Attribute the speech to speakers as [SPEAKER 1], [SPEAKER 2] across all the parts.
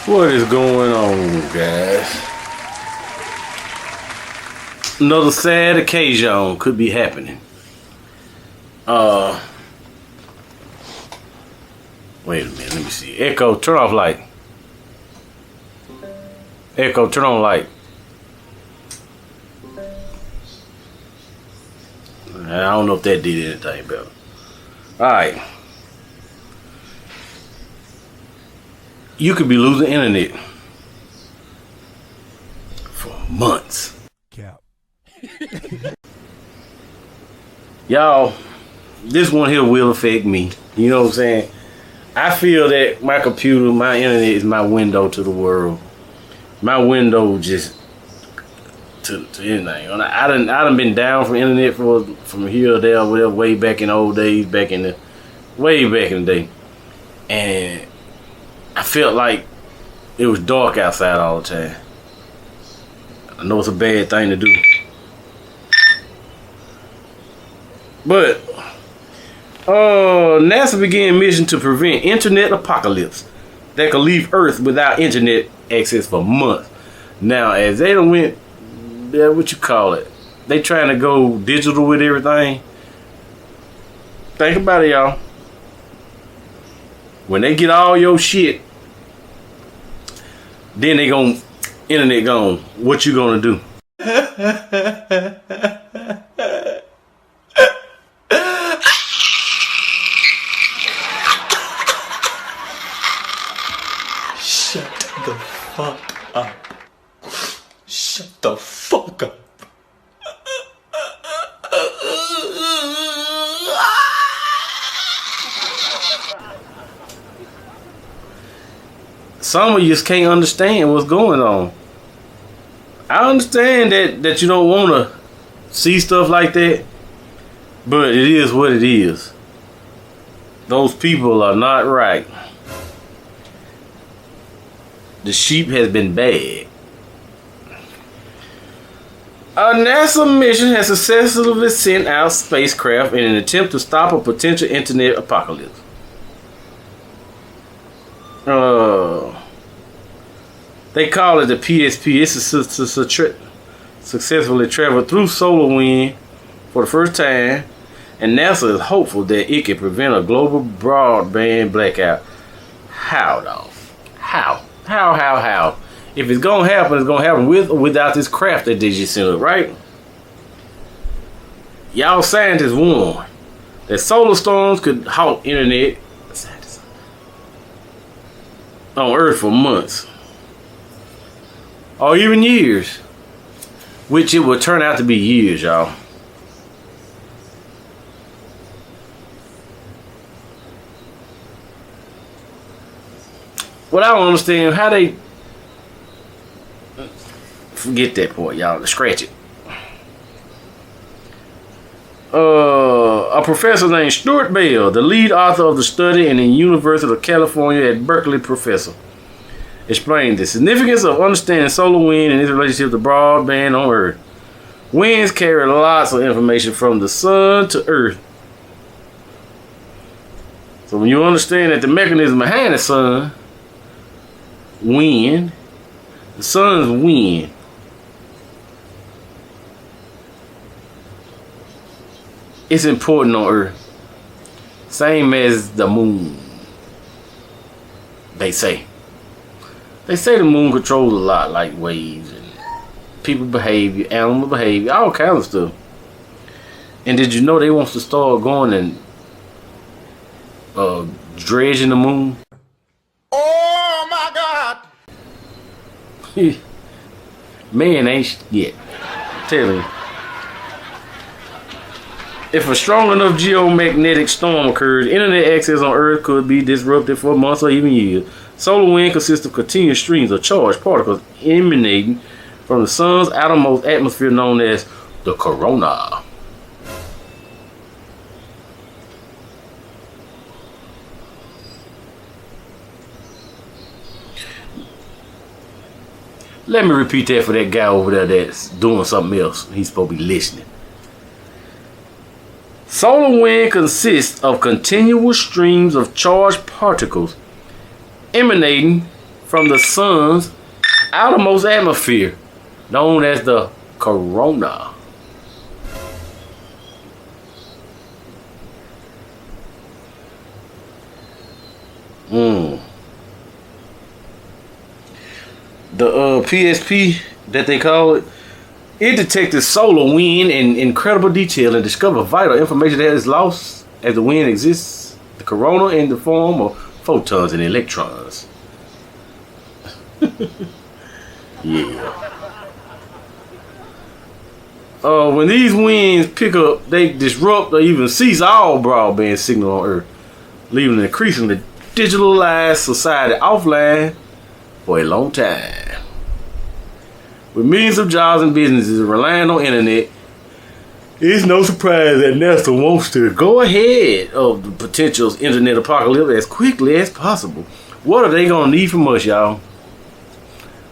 [SPEAKER 1] What is going on, guys? Another sad occasion could be happening. Wait a minute, let me see. Echo, turn off light. Echo, turn on light. I don't know if that did anything better. Alright. You could be losing internet for months.
[SPEAKER 2] Cap.
[SPEAKER 1] Y'all, this one here will affect me. You know what I'm saying? I feel that my computer, my internet is my window to the world. My window just to anything. I done been down from internet from here or there, whatever, way back in the old days, way back in the day. And I felt like it was dark outside all the time. I know it's a bad thing to do. But NASA began mission to prevent internet apocalypse that could leave Earth without internet access for months. Now, as they done went, what you call it? They trying to go digital with everything. Think about it, y'all. When they get all your shit, then they gon' internet gone. What you gonna do?
[SPEAKER 3] Shut the fuck up. Shut the fuck up.
[SPEAKER 1] Some of you just can't understand what's going on. I understand that you don't want to see stuff like that, but it is what it is. Those people are not right. The sheep has been bad. A NASA mission has successfully sent out spacecraft in an attempt to stop a potential internet apocalypse. They call it the PSP. It's successfully traveled through solar wind for the first time, and NASA is hopeful that it can prevent a global broadband blackout. How though? How? If it's gonna happen, it's gonna happen with or without this craft that they just sent up, right? Y'all scientists warn that solar storms could halt internet on Earth for months or even years, which it will turn out to be years, y'all. What I don't understand, how they forget that part, y'all. Scratch it. A professor named Stuart Bell, the lead author of the study and the University of California at Berkeley professor, explained the significance of understanding solar wind and its relationship to broadband on Earth. Winds carry lots of information from the sun to Earth. So when you understand that the mechanism behind the sun, wind, the sun's wind, it's important on Earth. Same as the moon. They say the moon controls a lot, like waves and people behavior, animal behavior, all kinds of stuff. And did you know they want to start going and dredging the moon?
[SPEAKER 3] Oh my God!
[SPEAKER 1] Man ain't yet. Tell you. If a strong enough geomagnetic storm occurs, internet access on Earth could be disrupted for months or even years. Solar wind consists of continuous streams of charged particles emanating from the sun's outermost atmosphere known as the corona. Let me repeat that for that guy over there that's doing something else. He's supposed to be listening. Solar wind consists of continuous streams of charged particles emanating from the sun's outermost atmosphere, known as the corona. The PSP that they call it, it detected solar wind in incredible detail and discovered vital information that is lost as the wind exists, the corona, in the form of photons and electrons. Yeah. When these winds pick up, they disrupt or even cease all broadband signal on Earth, leaving an increasingly digitalized society offline for a long time. With millions of jobs and businesses relying on internet, it's no surprise that NASA wants to go ahead of the potential internet apocalypse as quickly as possible. What are they gonna need from us, y'all?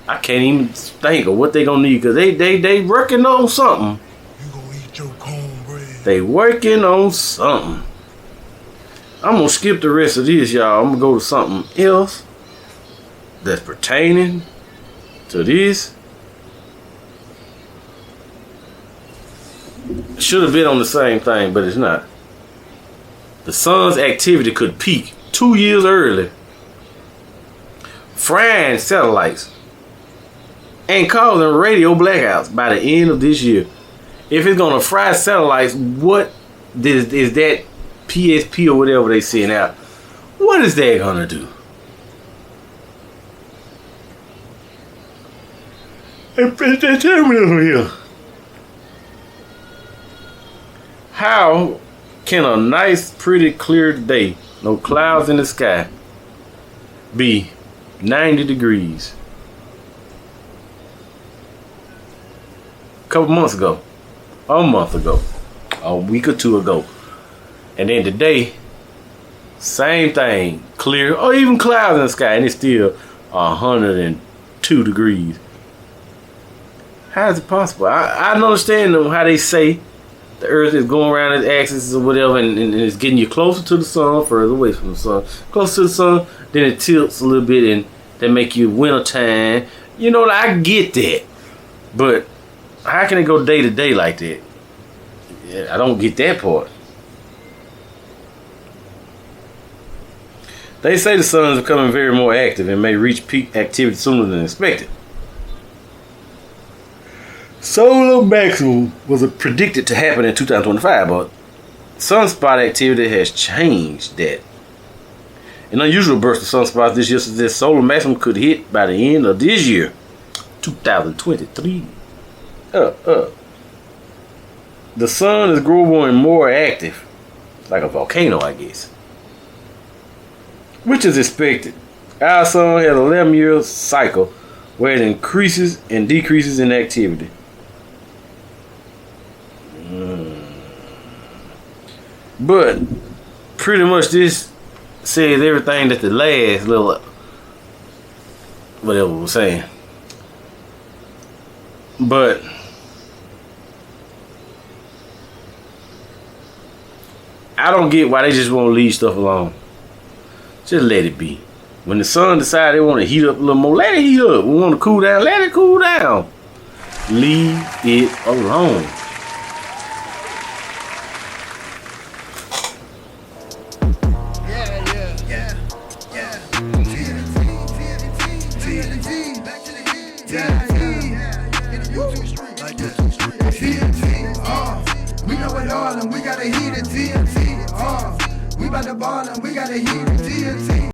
[SPEAKER 1] I can't even think of what they gonna need, because they working on something.
[SPEAKER 3] You gonna eat your cornbread.
[SPEAKER 1] They working on something. I'm gonna skip the rest of this, y'all. I'm gonna go to something else that's pertaining to this. Should have been on the same thing, but it's not. The sun's activity could peak 2 years early, frying satellites and causing radio blackouts by the end of this year. If it's gonna fry satellites, what is that PSP or whatever they send out? What is that gonna do? They tell me over here. How can a nice, pretty, clear day, no clouds in the sky, be 90 degrees? A couple months ago, a month ago, a week or two ago, and then today, same thing, clear, or even clouds in the sky, and it's still 102 degrees. How is it possible? I don't understand how they say the Earth is going around its axis or whatever, and it's getting you closer to the sun, further away from the sun. Closer to the sun, then it tilts a little bit, and they make you wintertime. You know, I get that. But how can it go day to day like that? Yeah, I don't get that part. They say the sun is becoming very more active and may reach peak activity sooner than expected. Solar maximum was predicted to happen in 2025, but sunspot activity has changed that. An unusual burst of sunspots this year suggests solar maximum could hit by the end of this year, 2023. The sun is growing more active, like a volcano, I guess, which is expected. Our sun has an 11-year cycle where it increases and decreases in activity. But pretty much this says everything that the last little whatever was saying. But I don't get why they just won't leave stuff alone. Just let it be. When the sun decides they want to heat up a little more, let it heat up. We want to cool down, let it cool down. Leave it alone.
[SPEAKER 2] We know it all and we gotta heat it TNT. We bout to ball and we gotta heat it TNT.